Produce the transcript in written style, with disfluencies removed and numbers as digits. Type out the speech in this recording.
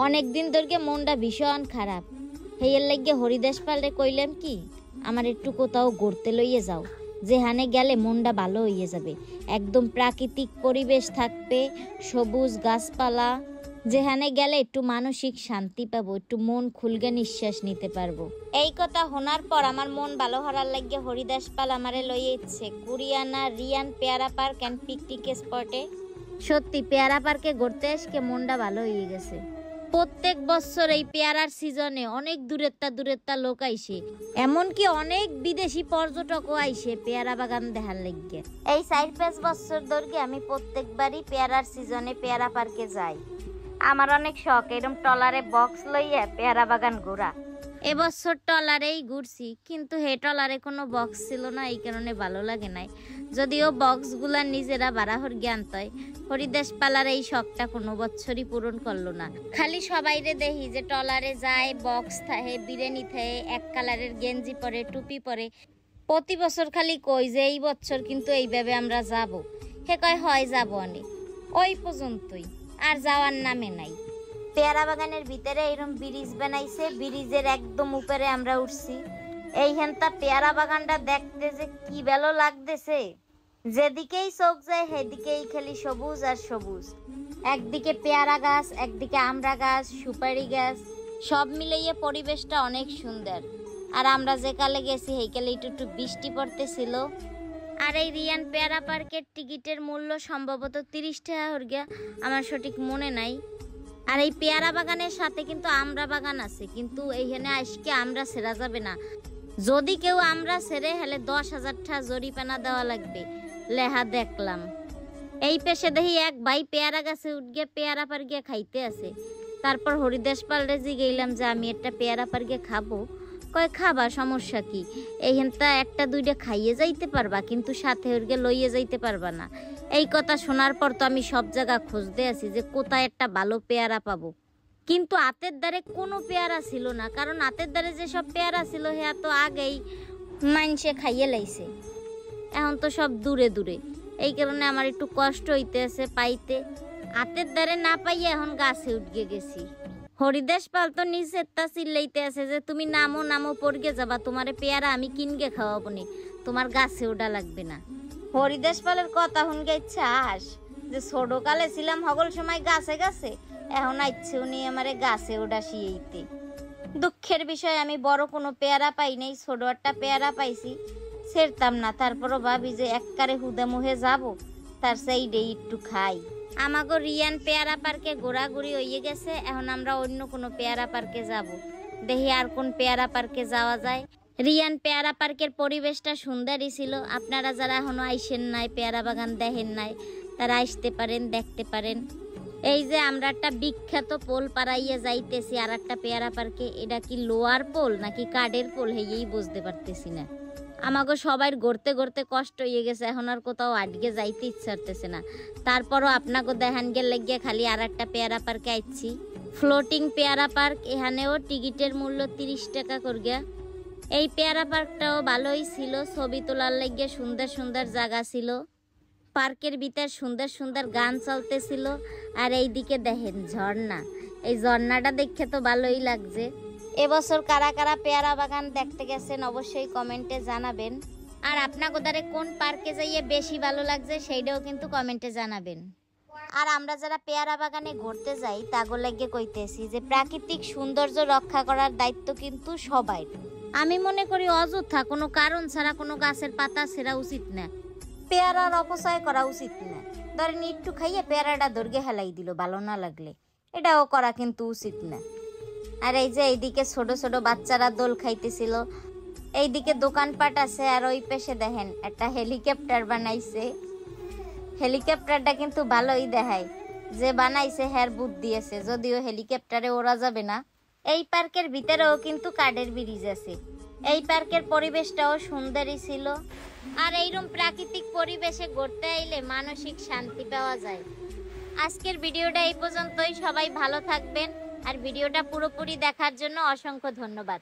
অনেক দিন ধরে মনটা ভীষণ খারাপ। হেয়ের লাগিয়ে হরিদাস পালরে কইলাম কি আমার একটু কোথাও ঘুরতে লইয়ে যাও, যেখানে গেলে মনটা ভালো হইয়ে যাবে, একদম প্রাকৃতিক পরিবেশ থাকবে, সবুজ গাছপালা, যেখানে গেলে একটু মানসিক শান্তি পাবো, একটু মন খুলগে নিঃশ্বাস নিতে পারবো। এই কথা শোনার পর আমার মন ভালো হওয়ার লাগিয়ে হরিদাস পাল আমারে লইয়ে ইচ্ছে কুরিয়ানা রিয়ান পেয়ারা পার্ক অ্যান্ড পিকনিক স্পটে। সত্যি পেয়ারা পার্কে ঘুরতে এসে মনটা ভালো হয়ে গেছে। প্রত্যেক বছর এই পেয়ারার সিজনে অনেক দূরের লোক আইসে, এমনকি অনেক বিদেশি পর্যটকও আইসে পেয়ারা বাগান দেখার লাগিয়ে। এই 4-5 বছর ধরে আমি প্রত্যেকবারই পেয়ারার সিজনে পেয়ারা পার্কে যাই। আমার অনেক শখ এরকম ট্রলারে বক্স লইয়া পেয়ারা বাগান ঘোরা। এবছর ট্রলারেই ঘুরছি, কিন্তু হে ট্রলারে কোনো বক্স ছিল না, এই কারণে ভালো লাগে নাই। যদিও বক্সগুলা নিজেরা বারাহর জ্ঞান তয়, হরিদাস পালার এই শখটা কোনো বছরই পূরণ করলো না। খালি সবাইরে দেখি যে ট্রলারে যায়, বক্স থাকে, বিরিয়ানি থাকে, এক কালারের গেঞ্জি পরে, টুপি পরে। প্রতি বছর খালি কই যে এই বছর কিন্তু এইভাবে আমরা যাব। হে কয় হয় যাব অনেক, ওই পর্যন্তই, আর যাওয়ার নামে নাই। পেয়ারা বাগানের ভিতরে এরকম ব্রিজ বানাইছে, ব্রিজের একদম উপরে আমরা উঠছি। এইখানটা পেয়ারা বাগানটা দেখতে যে কি ভালো লাগতেছে, যেদিকেই চোখ যায় সেদিকেই খালি সবুজ আর সবুজ। একদিকে পেয়ারা গাছ, একদিকে আমড়া গাছ, সুপারি গাছ, সব মিলিয়ে পরিবেশটা অনেক সুন্দর। আর আমরা যে কালে গেছি সেই কালে একটু বৃষ্টি পড়তেছিল। আর এই রিয়ান পেয়ারা পার্কের টিকিটের মূল্য সম্ভবত 30 টাকা হরগিয়া, আমার সঠিক মনে নাই। আর এই পেয়ারা বাগানের সাথে কিন্তু আমড়া বাগান আছে, কিন্তু এইখানে আজকে আমরা সেরা যাবে না। যদি কেউ আমরা সেরে হলে 10,000 টাকা জরিমানা দেওয়া লাগবে, লেহা দেখলাম। এই পেশে দেখি এক ভাই পেয়ারা গাছে উঠগে পেয়ারা পার গিয়ে খাইতে আছে। তারপর হরিদাস পালরে জিগাইলাম যে আমি একটা পেয়ারা পার গিয়ে খাবো। কয় খাবা, সমস্যা কি, এইখানটা একটা দুইটা খাইয়ে যাইতে পারবা, কিন্তু সাথে ওরগে লইয়ে যাইতে পারবা না। এই কথা শোনার পর তো আমি সব জায়গা খুঁজতে আছি যে কোথায় একটা ভালো পেয়ারা পাবো, কিন্তু হাতের দ্বারে কোনো পেয়ারা ছিল না। কারণ হাতের দ্বারে যেসব পেয়ারা ছিল হ্যা তো আগেই মানুষে খাইয়ে লাইছে, এখন তো সব দূরে দূরে। এই কারণে আমার একটু কষ্ট হইতে আছে পাইতে। হাতের দ্বারে না পাইয়ে এখন গাছে উঠে গেছি। হরিদাস পাল তো নিচের তা চিল্লাইতে আছে যে তুমি নামো নামো পড়গে যাবা, তোমারে পেয়ারা আমি কিনগে খাওয়াবো নি, তোমার গাছে ওঠা লাগবে না। হরিদাস পালের কথা শুনগে ইচ্ছা আস যে ছোটকালে ছিলাম সকল সময় গাছে গাছে, এখন ইচ্ছে উনি আমারে গাছে ওঠা শিয়েইতে। দুঃখের বিষয় আমি বড় কোনো পেয়ারা পাই নাই, ছোট একটা পেয়ারা পাইছি, ছেড়তাম না। তারপরও ভাবি যে এককারে হুদে মুহে যাবো, তার সাইডে একটু খাই। আমাগো রিয়ান পেয়ারা পার্কে ঘোরাঘুরি হয়ে গেছে, এখন আমরা অন্য কোনো পেয়ারা পার্কে যাব। দেখি আর কোন পেয়ারা পার্কে যাওয়া যায়। রিয়ান পেয়ারা পার্কের পরিবেশটা সুন্দরই ছিল। আপনারা যারা এখনো আইসেন নাই, পেয়ারা বাগান দেখেন নাই, তারা আসতে পারেন, দেখতে পারেন। এই যে আমরা একটা বিখ্যাত পোল পাড়াইয়া যাইতেছি আর একটা পেয়ারা পার্কে, এটা কি লোয়ার পোল নাকি কাঠের পোল হেয়েই বুঝতে পারতেছি না। আমাকে সবাই ঘুরতে ঘুরতে কষ্ট হয়ে গেছে, এখন আর কোথাও আটকে যাইতে ইচ্ছা করতেছে না। তারপরও আপনাকে দেখান গেলে গিয়ে খালি আর একটা পেয়ারা পার্কে আইছি, ফ্লোটিং পেয়ারা পার্ক। এখানেও টিকিটের মূল্য 30 টাকা করগা। এই পেয়ারা পার্কটাও ভালোই ছিল, ছবি তোলার লাগিয়ে সুন্দর সুন্দর জায়গা ছিল। পার্কের ভিতর সুন্দর সুন্দর গান চলতেছিল। আর এইদিকে দেখেন ঝর্ণা, এই ঝর্ণাটা দেখে তো ভালোই লাগছে। এবছর কারা কারা পেয়ারা বাগান দেখতে গেছেন অবশ্যই কমেন্টে জানাবেন। আর আপনাকে দ্বারে কোন পার্কে যাইয়ে বেশি ভালো লাগছে সেইটাও কিন্তু কমেন্টে জানাবেন। আর আমরা যারা পেয়ারা বাগানে ঘুরতে যাই তাগো লাগিয়ে কইতেছি যে প্রাকৃতিক সৌন্দর্য রক্ষা করার দায়িত্ব কিন্তু সবাই। আমি মনে করি অযথা কোনো কারণ ছাড়া কোনো গাছের পাতা ছেঁড়া উচিত না, পেয়ারার অপচয় করা উচিত না। ধরেন একটু খাইয়ে পেয়ারাটা দর্গে হেলাই দিল ভালো না লাগলে, এটাও করা কিন্তু উচিত না। আর এই যে এইদিকে ছোট ছোট বাচ্চারা দোল খাইতেছিল, এইদিকে দোকানপাট আছে। আর ওই পাশে দেখেন একটা হেলিকপ্টার বানাইছে। হেলিকপ্টারটা কিন্তু ভালোই দেখায়, যে বানাইছে হ্যার বুদ্ধি আছে, যদিও হেলিকপ্টারে ওড়া যাবে না। এই পার্কের ভিতরেও কিন্তু কাঠের ব্রিজ আছে। এই পার্কের পরিবেশটাও সুন্দরই ছিল। আর এইরকম প্রাকৃতিক পরিবেশে ঘুরতে আইলে মানসিক শান্তি পাওয়া যায়। আজকের ভিডিওটা এই পর্যন্তই। সবাই ভালো থাকবেন। আর ভিডিওটা পুরোপুরি দেখার জন্য অসংখ্য ধন্যবাদ।